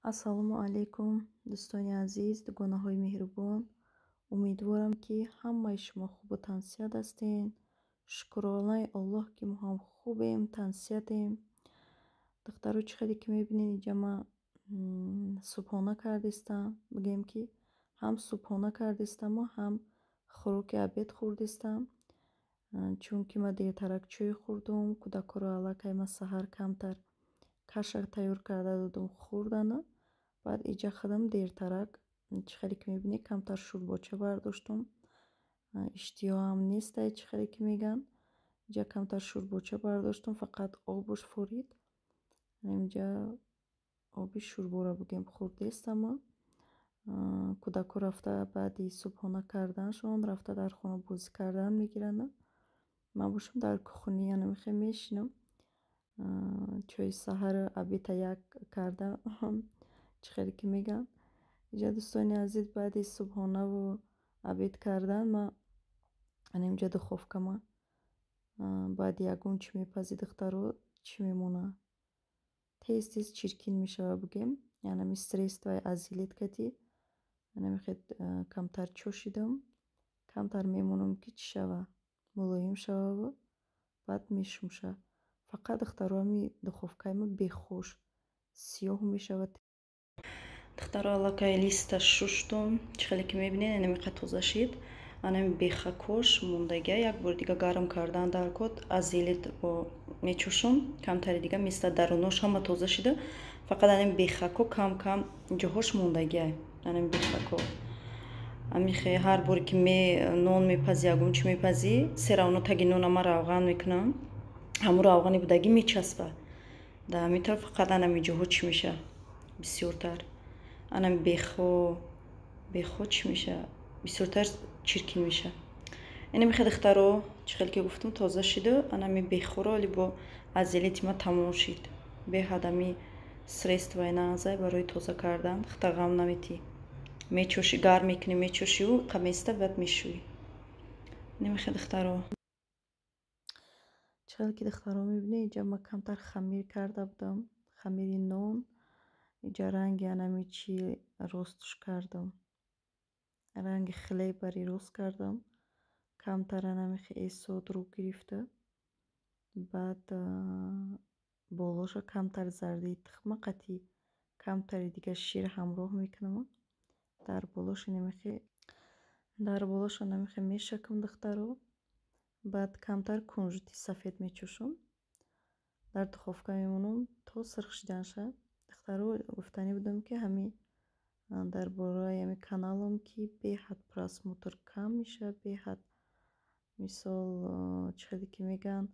Ассалому алайкум, дӯстони азиз, дугонаҳои меҳрубон. Умедворам, ки ҳамаи шумо хубу тансият ҳастед. Шукронаи Аллоҳ, ки мо ҳам хубем, тансиятем. Духтаро чӣ хеле ки мебинед, инҷа ман субҳона кардистам. Бигем, ки ҳам субҳона кардистаму, ҳам хӯроки обед хӯрдистам. Чунки ман дертарак чой хӯрдум. Кӯдакоро аллакай ман саҳар камтар каша тайёр карда додум, хӯрдана. Баъд иҷа хадам дертарак, чӣ хеле ки мебинед, камтар шӯрбоча бардоштум. Иштиҳоам нестай, чӣ хеле ки мегӯянд. Иҷа камтар шӯрбоча бардоштум, фақат обуш фурид. Инҷа оби шӯрборо бигем хӯрдестама. Кӯдако рафта баъди субҳона карданшон рафта дар хона бозӣ кардан мегиранд. Ман бошам дар кухни янамихе мешинам. Чои саҳар обеда як карда чӣ хеле ки мегӯянд. Иҷа дӯстони азиз, баъди субҳонаву обед кардан ман инҷа духовкама баъди ягон чӣ мепази духтаро чӣ мемонад, тез тез чиркин мешава бигем. Янами средствои азилет кати янамихе камтар чошидам, камтар мемонам ки чӣ шава, мулоим шававу баъд мешумша. Фақат духтаро ами духовкаи бехуш сиёҳ мешавад. Духтаро аллакай листа шуштум, чӣ хеле ки мебинед, инамиқа тоза шид. Анами бехакош мондагия як бори дига гарм кардан дар кот азилет мечӯшум. Камтари дига мисла дарунош ҳама тоза шида, фақат анами бехако кам кам ҷоҳош мондагия. Анами бехако амихе ҳар боре ки нон мепази ягон чӣ мепази, се равно таги нонама равған мекунам. ҳамун равғани будагӣ мечаспад. Да ҳамин тавр фақат анами ҷоҳо чӣ меша бисёртар. Анами бехо чӣ меша бисёртар чиркин меша. Инамихе духтаро чӣ хеле ки гуфтам тоза шида. Анами бехоро вале бо азилети ман тамом шид. Беҳад ами средствои назай барои тоза кардан. Духтар ғам наметӣ. Мечӯшӣ, гарм мекунӣ, мечӯшиву қаместа баъд мешӯӣ. Инамихе духтаро чӣ хеле ки духтаро мебинед, иҷа ман камтар хамир карда будам. Хамири нон. Иҷа ранги анами чӣ ростш кардам. Ранги хлебари рост кардам. Камтар анамихе эсод рӯ гирифта. Баъд болоша камтар зардии тухма қатӣ камтари дига шир ҳамроҳ мекунам. Дар болош анамихе мешакам духтаро. Баъд камтар кунжути сафед мечӯшам. Дар духовка мемонам то сирх шидан шавад. Духтаро гуфтанӣ будам, ки ҳамин дар бораи ҳамин каналам, ки беҳад просмотр кам мешавад, беҳад мисол чӣ хеле ки мегӯянд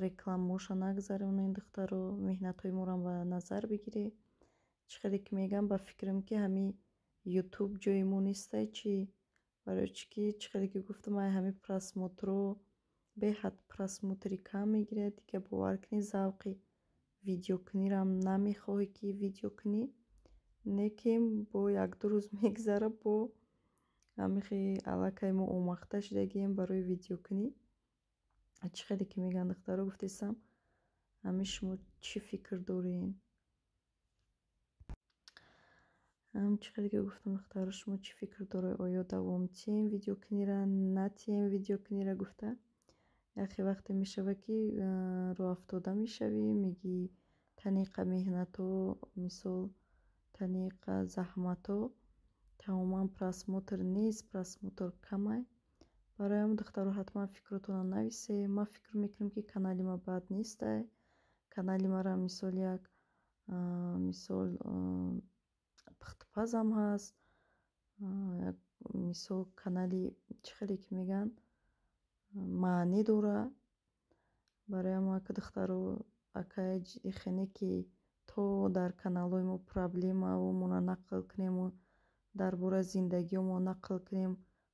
рекламаоша нагзаронед. Духтаро меҳнатҳои моро ба назар бигиред. Чӣ хеле ки мегӯям ба фикрам, ки ҳамин ютуб ҷои мо нестай чи. Барои чӣ ки чӣ хеле ки гуфтам ҳамин просмотро беҳад просмотри кам мегирад. Дига бовар кунед завқи видеокунирам намехоҳӣ ки видео кунӣ. Лекин бо як-ду рӯз мегзара бо ҳамихе аллакай мо омӯхта шидагием барои видеокунӣ. Чӣ хеле ки мегӯянд духтаро гуфтестам ҳамин шумо чӣ фикр доред? Чӣ хеле ки гуфтам духтаро шумо чӣ фикр доред? Оё давом тием видеокунира, натием видеокунира гуфта. Яхе вақте мешавад ки роҳафтода мешавӣ, мегӣ таниқа меҳнатҳо, мисол таниқа заҳматҳо тамоман просмотр нест, просмотр камай. Барои ҳамин духтаро ҳатман фикротонро нависед. Ман фикр мекунам, ки канали ман бад нестай. Канали маро мисол як мисол пухтупазам ҳаст. Як мисол канали чӣ хеле ки мегӯянд маънӣ дорад. Барои ҳамин ки духтаро акай ихене ки то дар каналҳои мо проблемаҳоамонро нақл кунему, дар бораи зиндагиёмон нақл кунем,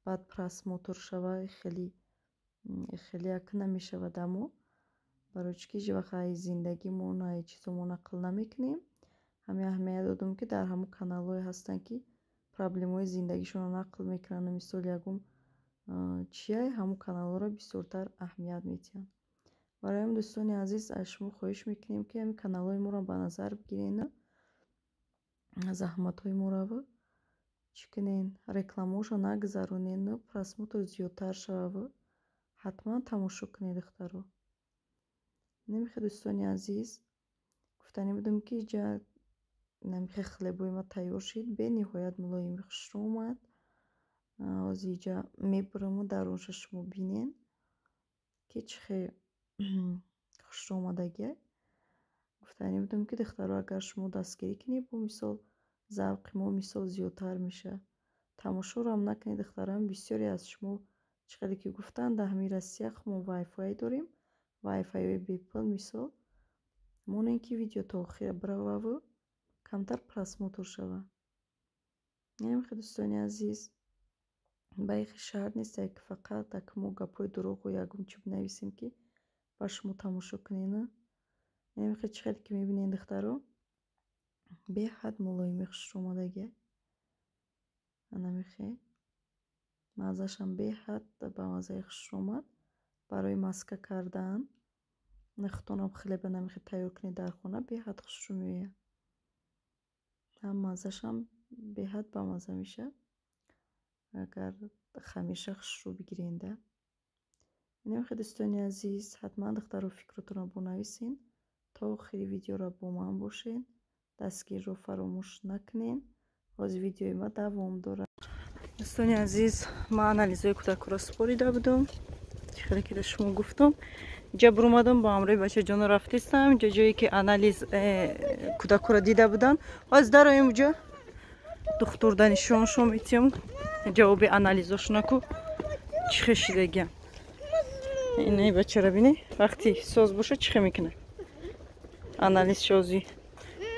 баъд просмотр шава, хеле як намешавад. Аммо барои чӣ ки ҳеҷ вақт ҳай зиндагимон ҳай чизомон нақл намекунем, ҳамин аҳамият додум, ки дар ҳамун каналҳое ҳастанд, ки проблемаҳои зиндагишонро нақл мекунанд. Мисол ягон чияй ҳамун каналҳоро бисёртар аҳамият медиҳанд. Барои ҳамин дӯстони азиз аз шумо хоҳиш мекунем, ки ҳамин каналҳои моро ба назар бигиред. заҳматҳои мораву чӣ кунен, рекламаҳоша нагзаронен, просмотр зиёдтар шававу ҳатман тамошо кунед духтаро. намехе дӯстони азиз, гуфтанӣ будам ки иҷа намехе хлебои ма тайёр шид, бениҳоят мулоими хушрӯ омад. ҳозир иҷа мебураму дарунша шумо бинен ки чӣ хел хушрӯ омадагия. гуфтанӣ будам ки духтаро агар шумо дастгирӣ кунед, бо мисол завқи мо мисол зиёдтар меша. тамошоам накунед духтарам, бисёре аз шумо чӣ қадр ки гуфтанд дар ҳамин Россия мо вайфай дорем, вайфайои бепул мисол монем ки видео то охир бирававу камтар просмотр шава. намехе дӯстони азиз, ба ихи шарт нест ки фақат ак мо гапҳои дурӯғу ягон чӣ бинависем ки ба шумо тамошо кунена. намехе чӣ қадр ки мебинед духтаро беҳад мулоими хушрӯ омадагия. намехе маззашам беҳад ба маззаи хушрӯ омад. барои маска кардан нахтонам хлеба намехе тайёр кунед дар хона, беҳад хушрӯ меояд. ҳам маззашам беҳад ба мазза мешад агар ҳамеша хушрӯ бигиренда. намехе дӯстони азиз, ҳатман духтаро фикротонро бонависен, то охири видеоро бо ман бошен, дастгириро фаромӯш накунен. ҳозир видеои ма давом дорад. дӯстони азиз, ман анализҳои кӯдакро супорида будам, чӣ хеле ки шумо гуфтам. иҷа буромадам ба ҳамроҳи бачаҷоно рафтистам, иҷа ҷое ки анализ кӯдакро дида буданд. ҳозир дароем уҷа духтур данишоншо метиям ҷавоби анализошунаку чӣ хел шидагиям. инаи бачара бинӣ вақти соз боша чӣ хел мекунад анализша. ҳозир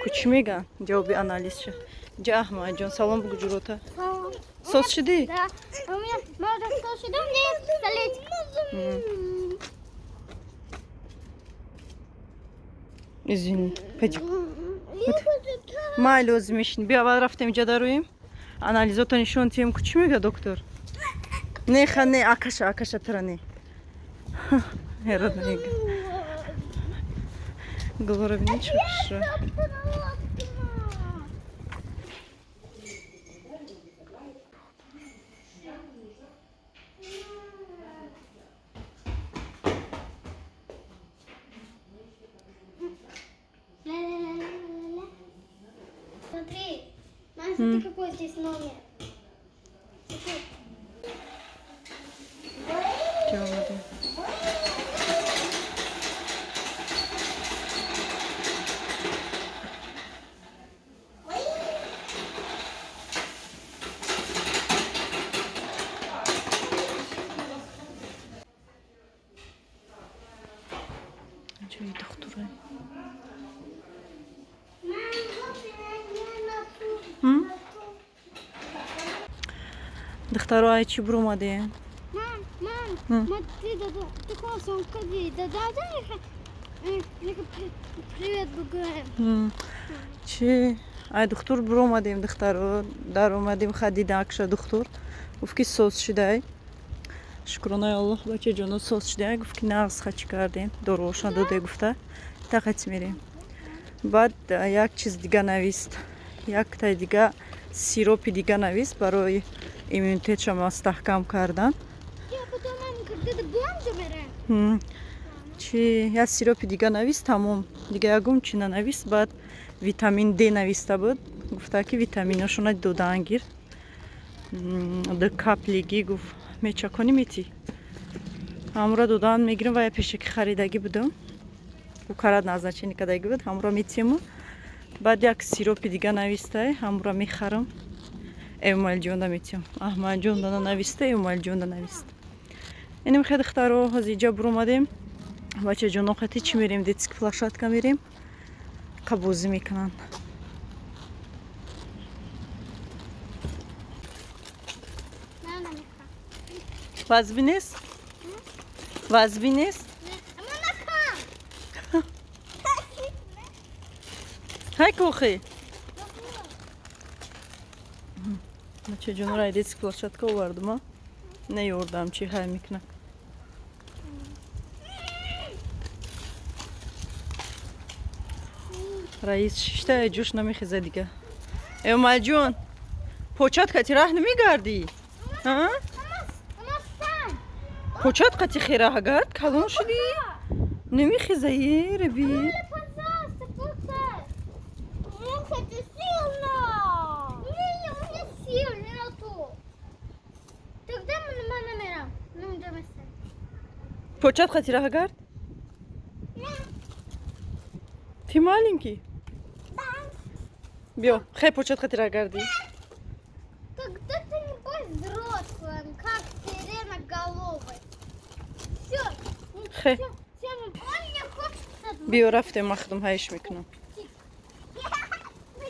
ку чӣ мегӯянд ҷавоби анализша. иҷа аҳмадҷон салом бугӯ ҷурота. соз шидӣ? извини, пойдем. майли ҳозир мешини. биё аввал рафтем иҷа дароем. анализота нишон диҳем ку чӣ мегӯяд доктор? неха не акаша тара не. Глора бини чӣ хушро. Смотри, смотри, какой здесь номер. духтаро ай чӣ буромадем? Мам, ты классом ходи, дай привет бугуем. чӣ? ай духтур буромадем духтаро, даромадем хадида акша духтур. гуфт ки соз шидай. шукронаи Аллоҳ бачаҷоно соз шидай. гуфт ки нағз хачи кардем, доруошон доде гуфта тақати мерем. баъд як чиз дига навист, яктай дига сиропи дига навист барои иммунитетша мастаҳкам кардан. чӣ як сиропи дига навист, тамом. дига ягон чӣ нанавист. баъд витамин Д нависта буд. гуфта ки витаминошона додаан гир. д каплиги гуфт мечакони мети. ҳамура додаан мегирам ва я пешаки харидагӣ будам. карат назначение кардаги буд, ҳамура метиему. баъд як сиропи дига навистай, ҳамура мехарам. эмомалҷонда метиям. аҳмадҷонда нанависта, эмомалҷонда нависта. инем хе духтаро ҳозир иҷа буромадем. бачаҷоно хати чӣ мерем, детски площадка мерем. қабозӣ мекунанд. вазби нест? вазби нест? ҳай кохи. бачаҷонро ай детски площадка овардума. наёрдам чӣ ҳай мекунад. раис шишта ҷӯш намехеза дига. امال جون پوچت کتی راه نمیگردی ها Ama sen. پوچت کتی خیره گرد کلون شدی نمیخیزه ربی Böyle pazarsa pazar. Não quer dizer não. Não é não tô. Тогда мы номерам. Ну, demesen. پوچت کتی راه گرد تیمالیم کی بیا خیلی پوچت کتی راه گردی Тогда ты не будь взрослым, как сиреноголовый. Все. خیلی Все, он не хочет. بیا رفتم مخدم هایش میکنم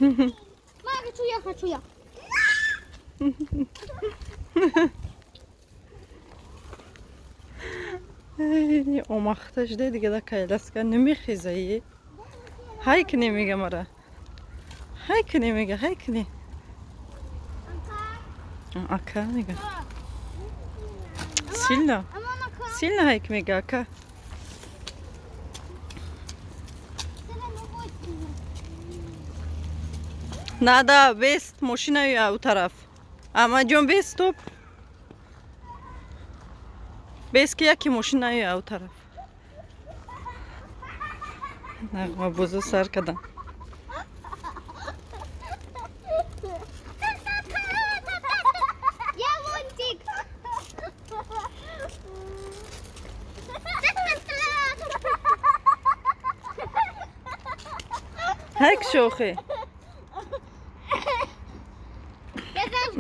Мама, хочу я. او مختش ده دیگه ده کایلاس کن نمیخیزه های کنی میگه مرا های کنی میگه های کنی اکا میگه سیلنا سیلنا های که میگه اکا نه ده بیست ماشین او طرف اما جون بیست توپ بیست که یکی ماشین او طرف نغمه بوزو سر کدن Я лунтик. هیک شوخی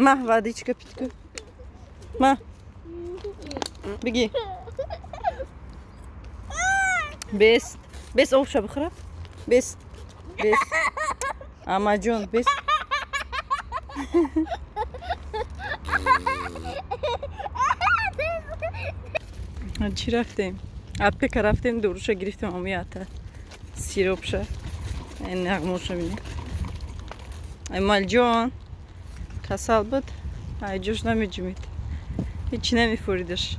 ما водичка питка ما بگی بیست بیست اوشا بخوره بیست بیست اما جون بیست چی رفتیم؟ اپک رفتیم دوروشا گرفتیم امیاته سیروبشا این نغموشا بینیم ایمال جون کسال بود ای جوش نمیجمید هیچی نمیفوریدش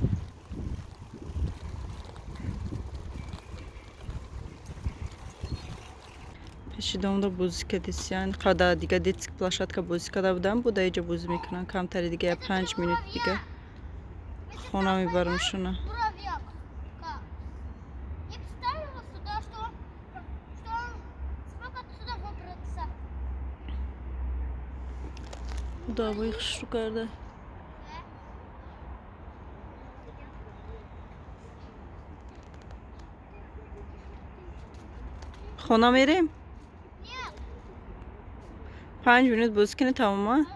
پیشیدم بوزیکا دیسیان قدا دیگه دیتسک площадка بوزیکا بودم بود اینجا بوزی میکنن کمتری دیگه 5 minut دیگه خونه میبرم شونه Муравьяк. Как? Я представила сюда, что он смог отсюда выбраться. دعوای خوش رو کرده خونه میریم Нет. 5 minut بوزی کنه تمام